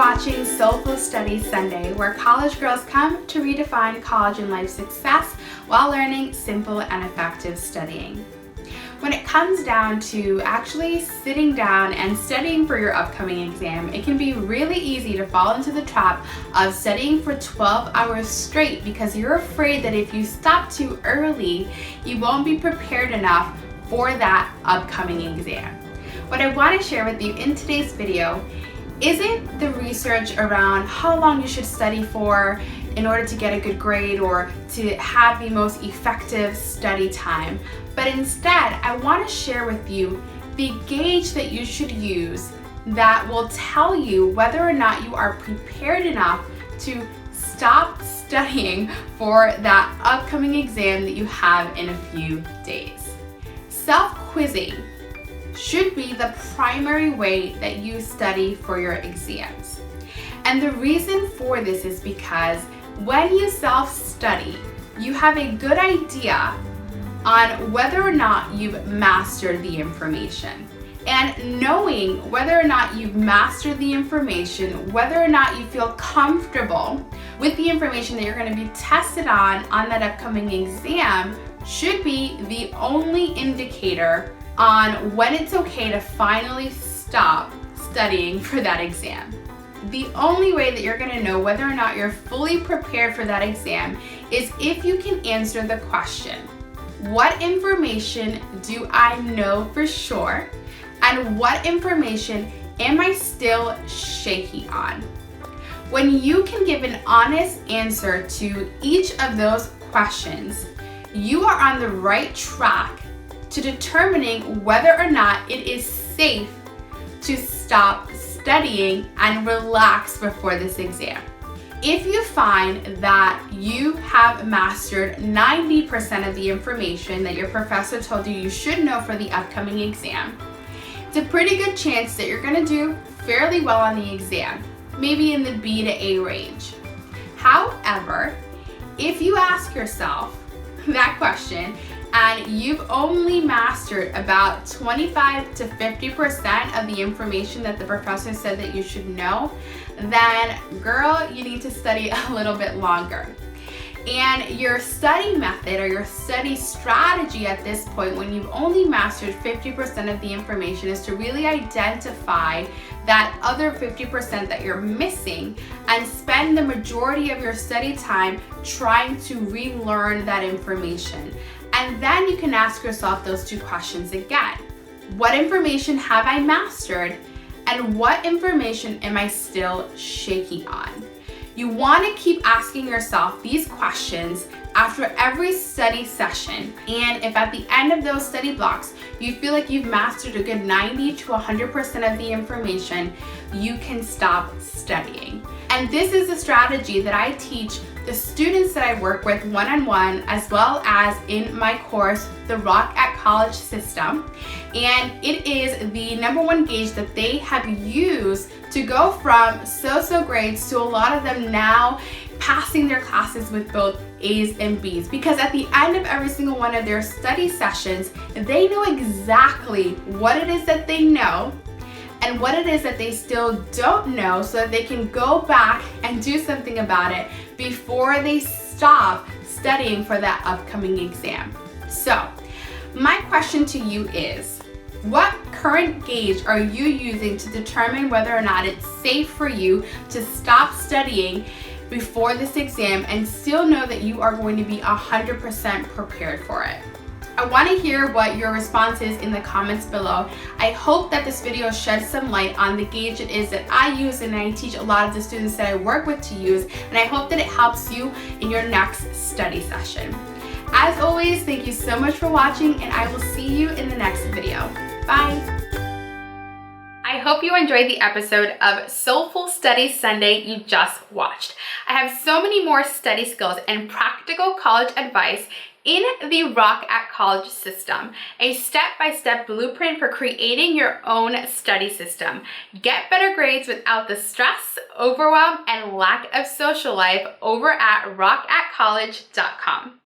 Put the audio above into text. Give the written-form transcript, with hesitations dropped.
watching Soulful Study Sunday, where college girls come to redefine college and life success while learning simple and effective studying. When it comes down to actually sitting down and studying for your upcoming exam, it can be really easy to fall into the trap of studying for 12 hours straight because you're afraid that if you stop too early, you won't be prepared enough for that upcoming exam. What I want to share with you in today's video isn't the research around how long you should study for in order to get a good grade or to have the most effective study time, but instead I want to share with you the gauge that you should use that will tell you whether or not you are prepared enough to stop studying for that upcoming exam that you have in a few days. Self-quizzing should be the primary way that you study for your exams. And the reason for this is because when you self-study, you have a good idea on whether or not you've mastered the information. And knowing whether or not you've mastered the information, whether or not you feel comfortable with the information that you're going to be tested on that upcoming exam should be the only indicator on when it's okay to finally stop studying for that exam. The only way that you're going to know whether or not you're fully prepared for that exam is if you can answer the question, what information do I know for sure, and what information am I still shaky on? When you can give an honest answer to each of those questions, you are on the right track to determining whether or not it is safe to stop studying and relax before this exam. If you find that you have mastered 90% of the information that your professor told you should know for the upcoming exam, it's a pretty good chance that you're going to do fairly well on the exam, maybe in the B to A range. However, if you ask yourself that question and you've only mastered about 25 to 50% of the information that the professor said that you should know, then girl, you need to study a little bit longer. And your study method or your study strategy at this point, when you've only mastered 50% of the information, is to really identify that other 50% that you're missing and spend the majority of your study time trying to relearn that information. And then you can ask yourself those two questions again. What information have I mastered? And what information am I still shaky on? You want to keep asking yourself these questions after every study session. And if at the end of those study blocks, you feel like you've mastered a good 90 to 100% of the information, you can stop studying. And this is a strategy that I teach the students that I work with one-on-one, as well as in my course, the Rock at College system. And it is the #1 gauge that they have used to go from so-so grades to a lot of them now passing their classes with both A's and B's. Because at the end of every single one of their study sessions, they know exactly what it is that they know and what it is that they still don't know, so that they can go back and do something about it before they stop studying for that upcoming exam. So, my question to you is, what current gauge are you using to determine whether or not it's safe for you to stop studying before this exam and still know that you are going to be 100% prepared for it? I want to hear what your response is in the comments below. I hope that this video sheds some light on the gauge it is that I use and I teach a lot of the students that I work with to use, and I hope that it helps you in your next study session. As always, thank you so much for watching, and I will see you in the next video. Bye! I hope you enjoyed the episode of Soulful Study Sunday you just watched. I have so many more study skills and practical college advice in the Rock at College system, a step-by-step blueprint for creating your own study system. Get better grades without the stress, overwhelm, and lack of social life over at rockatcollege.com.